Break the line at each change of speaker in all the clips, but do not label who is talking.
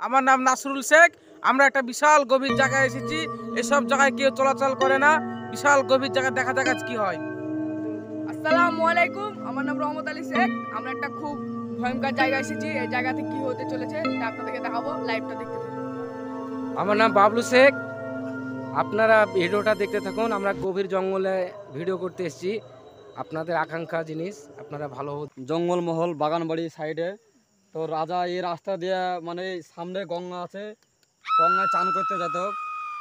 আমার নাম নাসরুল শেখ। আমরা একটা বিশাল গভীর জায়গায় এসেছি। এসব জায়গায় কেউ চলাচল করে না। বিশাল গভীর জায়গা দেখা যাক আজ কি হয়।
আসসালামু আলাইকুম, আমার নাম রহমত আলী শেখ। আমরা একটা খুব ভয়ঙ্কর জায়গায় এসেছি। এই জায়গাতে কি হতে চলেছে তা আপনাদেরকে দেখাবো, লাইভটা দেখতে থাকুন।
আমার নাম বাবলু শেখ। আপনারা ভিডিওটা দেখতে থাকুন। আমরা গভীর জঙ্গলে ভিডিও করতে এসেছি। আপনাদের আকাঙ্ক্ষা জিনিস আপনারা ভালো
জঙ্গলমহল বাগানবাড়ি সাইডে তো রাজা এই রাস্তা দিয়ে মানে সামনে গঙ্গা আছে, গঙ্গায় চান করতে যেত।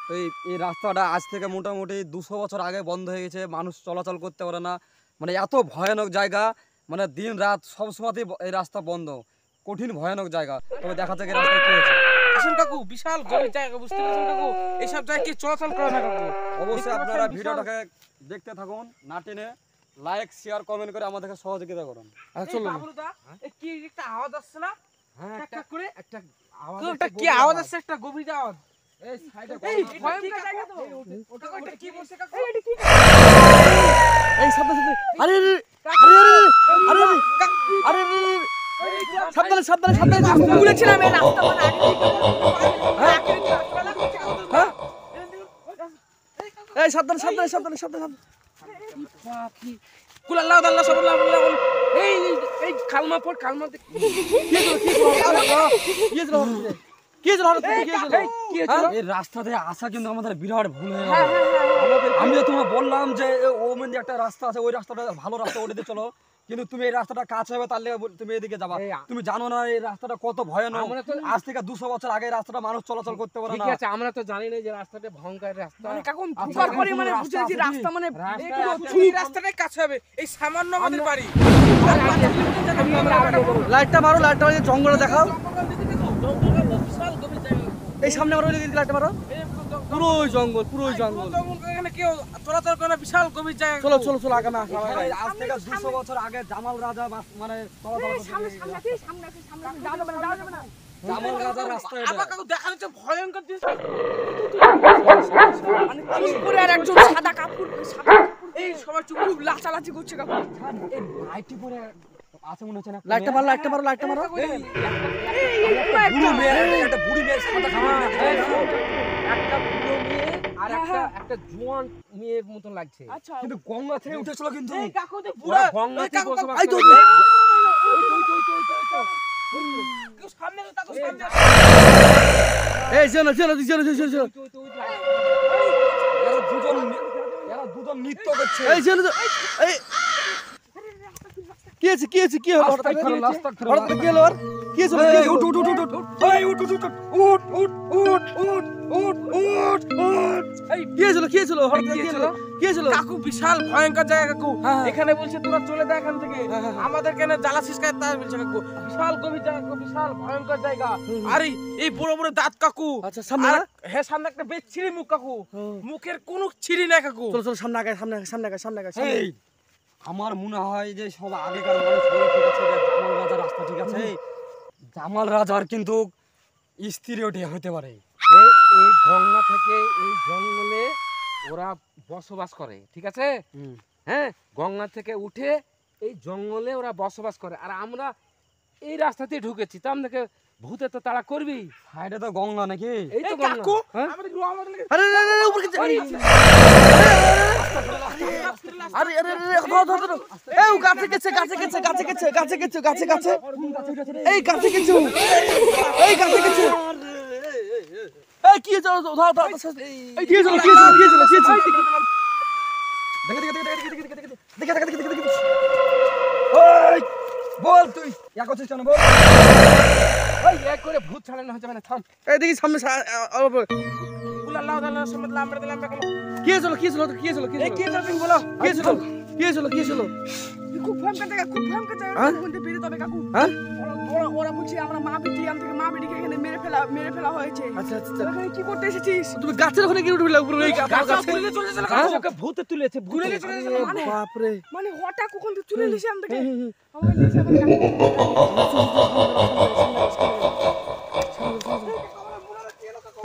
তো এই রাস্তাটা আজ থেকে মোটামুটি 200 বছর আগে বন্ধ হয়ে গেছে, মানুষ চলাচল করতে পারে না। মানে এত ভয়ানক জায়গা, মানে দিন রাত সব সময়তেই এই রাস্তা বন্ধ, কঠিন ভয়ানক জায়গা। তবে দেখা যাক এই রাস্তা কি হয়েছে।
আসুন কাকু, বিশাল গভীর জায়গা, বুঝতে পারছেন কাকু? এইসব জায়গায় কি চলাচল করে না কাকু?
অবশ্যই আপনারা ভিডিওটাকে দেখতে থাকুন, না টেনে লাইক শেয়ার কমেন্ট করে আমাদেরকে সহযোগিতা করুন।
চলুন বাবলুদা, কি একটা আওয়াজ আসছে না?
হ্যাঁ,
একটা করে
একটা আওয়াজ,
একটা কি আওয়াজ আসছে? একটা গভীর আওয়াজ।
এই সাইডে
এই ভয়ঙ্কর জায়গা তো। ওটা কি বলছে কাকু?
এই সাবধানে আরে আরে সাবধানে সাবধানে সাবধানে
বলেছিলাম এই রাস্তা মানে
এই সাবধানে সাবধানে সাবধানে সাবধানে
কুলাল্লাহ আল্লাহ সাল্লাল্লাহু আলাইহি ওয়া সাল্লাম। এই কালমা পড়, কালমা দেখ।
এই রাস্তাতে আসা কিন্তু আমাদের বিরাট ভুল হয়ে গেল। আমি তো তোমাকে বললাম যে ও মন্দির একটা রাস্তা আছে, ওই রাস্তাটা ভালো রাস্তা, ওটাতে চলো। কিন্তু তুমি এই রাস্তাটা কাছে হবে, তাহলে তুমি এদিকে যাবা। তুমি জানো না এই রাস্তাটা কত ভয়ানক। আজ থেকে 200 বছর আগে রাস্তাটা মানুষ চলাচল করতে পারে না।
ঠিক আছে, আমরা তো জানি না যে রাস্তাটা ভয়ঙ্কর রাস্তা।
মানে কাকু ফুকার করে মানে বুঝেছি রাস্তা মানে
এই রাস্তাটাই কাছে হবে। এই সামান্য আমাদের বাড়ি।
লাইটটা মারো, লাইটটা মারো, জঙ্গলে দেখাও।
বিশাল গভীর জায়গা।
এই সামনে মারো, লাইটটা মারো। পুরো জঙ্গল, পুরো জঙ্গল।
এখানে কেউ চলাচল করে না, বিশাল গভীর জায়গা।
চলো চলো চলো, আগে না। আজ থেকে 200 বছর আগে জামাল রাজা মানে চলাচল করতে।
সামনে যাও যাবে না, যাও যাবে না।
জামাল রাজার রাস্তা এটা।
আবার কাকু দেখা যাচ্ছে ভয়ঙ্কর জিনিস।
মানে চুপ করে আর একজন সাদা কাপড়
এই সবাই চুপ।
খুব লাচালাচি করছে কাকু।
এই লাইটটি পরে আছে মনে হচ্ছে না।
লাইটটা মারো, লাইটটা মারো, লাইটটা মারো।
বুড়ো মেয়ে, একটা বুড়ি মেয়ে সাদা কাপড় পরে আছে।
একটা বুড়ো মেয়ে আর একটা জোয়ান মেয়ের মতন লাগছে।
আচ্ছা
কিন্তু গঙ্গা থেকে উঠেছিল কিন্তু।
এই কাকু তো
ওরা
বুড়া।
গঙ্গাতে বসবাস
এই তো,
করে।
কেউ সামনে তো তাকু সামনে।
এই চলো চলো চলো চলো চলো।
এরা দুজন নৃত্য করছে।
এই চলো এই কি আছে কি আছে কি হলো? হঠাৎ করে কি হলো? কি হলো?
উঠ উঠ উঠ উঠ। এই উঠ উঠ উঠ উঠ উঠ উঠ উঠ উঠ উঠ উঠ।
এই
কি হলো? কি হলো? হঠাৎ করে কি হলো? কি হলো?
কাকু বিশাল ভয়ঙ্কর জায়গা কাকু।
হ্যাঁ।
এখানে বলছে তোরা চলে যা এখান থেকে।
হ্যাঁ।
আমাদের কেন জ্বালাসিস কাজ তা বলছে কাকু। বিশাল গভীর জায়গা কাকু, বিশাল ভয়ঙ্কর জায়গা। আর এই বড় বড় দাঁত কাকু।
আচ্ছা সামনে
আর
না?
হ্যাঁ সামনে একটা বেশ ছিঁড়ি মুখ কাকু।
হুম।
মুখের কোনো ছিঁড়ি নাই কাকু।
চলো চলো সামনে আগে, সামনে আগে, সামনে আগে, সামনে আগে, সামনে।
এই আমার মনে হয় যে সব আগেকার মানুষ বলে ঠিক আছে, এটা জামাল রাজার রাস্তা ঠিক আছে। জামাল রাজার কিন্তু স্ত্রীও হতে পারে।
এই গঙ্গা থেকে এই জঙ্গলে ওরা বসবাস করে, ঠিক আছে? হ্যাঁ, গঙ্গা থেকে উঠে এই জঙ্গলে ওরা বসবাস করে। আর আমরা এই রাস্তাতে ঢুকেছি, তো আমাদেরকে ভূতে তো তাড়া করবি।
সাইডে তো গঙ্গা নাকি?
এই তো
এই
গঙ্গা।
কাকু
হ্যাঁ?
আমাদের আমাদের
আরে আরে আরে উপরে কি? আরে আরে আরে ধর ধর ধর। এই গাছে গেছে, গাছে গেছে, গাছে গেছে, গাছে গেছে, গাছে গেছে। এই গাছে গেছে। এই গাছে গেছে। এই কি হলো? ধর ধর। এই কি হলো? কি হলো? কি হলো? কি হলো?
দেখে দেখে দেখে দেখে দেখে দেখে দেখে দেখে দেখে দেখে দেখে। ওই বল তুই ইয়া করছিস কেন বল?
ওই এক করে ভূত ছাড়ানো হচ্ছে মানে থাম।
এই দেখি সামনে অল্প।
কুলাল্লাহ আল্লাহ সাল্লাল্লাহু আলাইহি ওয়া সাল্লাম।
কি হলো? কি হলো? কি হলো? কি
এই
হলো?
কি হলো তুমি বলো?
কি হলো? কি হলো? কি হলো?
খুব ভয়ঙ্কর জায়গা, খুব ভয়ঙ্কর জায়গা।
হ্যাঁ?
বলতে বেরিয়ে তবে কাকু।
হ্যাঁ?
ওরা বলছে আমরা মা বেটি, আমাকে মা বেটিকে এখানে মেরে ফেলা হয়েছে।
আচ্ছা আচ্ছা
তো এখানে কি করতে এসেছিস?
তুমি গাছের ওখানে কি উঠে উপরে? এই
গাছে
গাছে।
গুলিলে চলে যাচ্ছে
হ্যাঁ?
কাকু।
ওকে ভূতে তুলেছে, ভূতে
গুলিলে চলে যাচ্ছে
মানে
বাপ রে।
মানে হঠাৎ কখন তুই চলে এলিস আমাদেরকে?
হুম, হুম।
আমাকে নিয়ে এসে আমাকে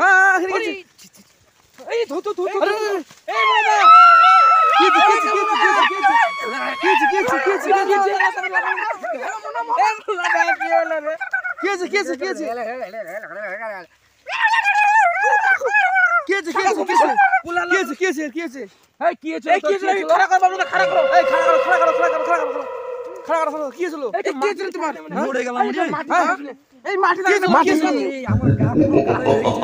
হ্যাঁ এখানে গেছে।
এই ধু ধু ধু।
আরে আরে, আরে।
এই মামা।
কি হয়েছে? কি হয়েছে? কি হয়েছে? কি হয়েছে? কি হয়েছে? কি হয়েছে? কি হয়েছে? কি হয়েছে?
এই মামা কি হলো রে?
কি হয়েছে কি হয়েছে কি হয়েছে কি হয়েছে কি হয়েছে কি হয়েছে কি হয়েছে
এই কি হয়েছে
এই কি হয়েছে? খাড়া করো বাবু, খাড়া করো।
এই খাড়া করো খাড়া করো খাড়া করো খাড়া করো খাড়া করো কি হয়েছিল
এই কি হয়েছে তোমার?
মরে গেলাম
এই মাটি
কি হয়েছে
মাটি
কি হয়েছে
এই আমার গা পুরো কালো হয়ে গেছে।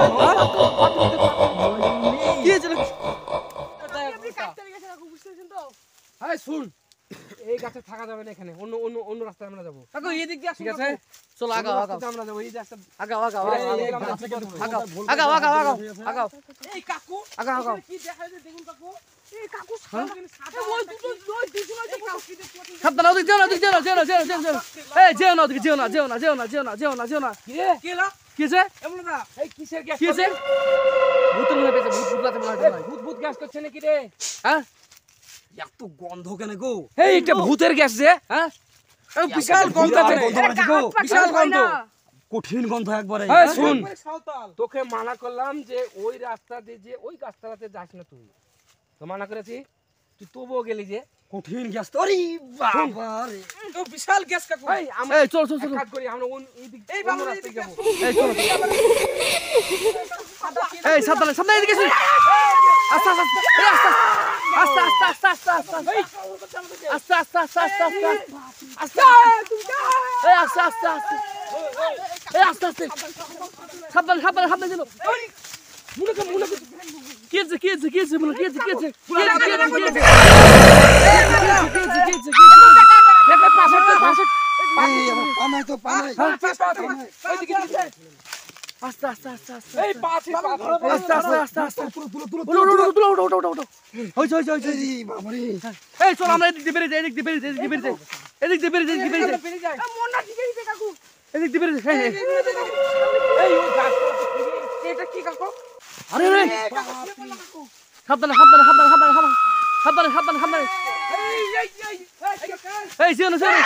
কি হয়েছিল
আপনি কাটতে গেছেন কাকু, বুঝতে পেরেছেন তো?
এই শুন, এই গাছে থাকা যাবে না এখানে, অন্য অন্য অন্য রাস্তায় আমরা যাবো,
কাকু এদিক দিয়ে আসুন
ঠিক আছে?
চলো
অন্য
আগাও আগাও
রাস্তাতে আমরা যাবো, এই রাস্তা
আগাও আগাও
এই
আগাও
গাছে কেটে পড়ে।
আগাও আগাও আগাও আগাও আগাও
এই কাকু
আগাও আগাও
কি দেখা যাচ্ছে দেখুন কাকু। এই কাকু
ওই দুটো ওই দুটো
এই কাকু কি দেখতে
সাবধান ওদিকে যেও না ওদিকে যেও না যেও না যেও না যেও না এই যেও না ওদিকে যেও না যেও না যেও না যেও না যেও না যেও না
কি রে?
কি হলো?
কি হয়েছে
এমন না
এই কিসের গ্যাস
কি হয়েছে ভূতের মনে পেয়েছে ভূত ভূত মনে হয়
ভূত ভূত গ্যাস করছে নাকি রে?
হ্যাঁ
এত গন্ধ কেন গো
এই এটা ভূতের গ্যাস যে,
হ্যাঁ
বিশাল গন্ধ আছে রে।
গন্ধ বাড়ছে গো
বিশাল গন্ধ।
কঠিন গন্ধ একবারে
এই শুন,
সাঁওতাল।
তোকে মানা করলাম যে ওই রাস্তা দিয়ে যে ওই গাছতলাতে যাস না তুই, তো মানা করেছি, তুই তবুও গেলি যে।
কঠিন গ্যাস তো আরে বাবা রে
তো বিশাল গ্যাস কাকু।
এই আমরা
এই চল চল
এক
চল
কাজ করি, আমরা এই দিক
এই
অন্য
বাবু
রাস্তায় যাবো।
এই চল এই সাবধানে সাবধানে এদিকে এসে আস্তে আস্তে এই আস্তে আস্তে আস্তে আস্তে আস্তে আস্তে আস্তে আস্তে আস্তে আস্তে এই আস্তে আস্তে আস্তে এই আস্তে আস্তে সাবধানে সাবধানে সাবধানে ছিল কি হয়েছে কি হয়েছে কি হয়েছে বলো কি হয়েছে কি হয়েছে কি হয়েছে কি হয়েছে কি হয়েছে কি হয়েছে
দেখে পাশে পাশে
এই আমার পানাই তো পানাই
আস্তে আস্তে আস্তে আস্তে
এই পাশে
আস্তে আস্তে আস্তে আস্তে উঠো উঠো উঠো উঠো উঠো উঠো উঠো হইছে হইছে হইছে
বাবা রে
এই চল আমরা এদিক দিয়ে বেরিয়ে যাই এদিক দিয়ে বেরিয়ে যাই এদিক দিয়ে বেরিয়ে যাই এদিক দিয়ে বেরিয়ে যাই এদিক দিয়ে বেরিয়ে যাই
বেরিয়ে যায়।
মনটা ঠিক আছে কাকু।
এদিক দিয়ে বেরিয়ে যাই
এই ওই গাছ
এটা কি কাকু?
আরে রে সাবধানে সাবধানে সাবধানে সাবধানে সাবধানে সাবধানে সাবধানে সাবধানে
এই
এই যেও না যেও না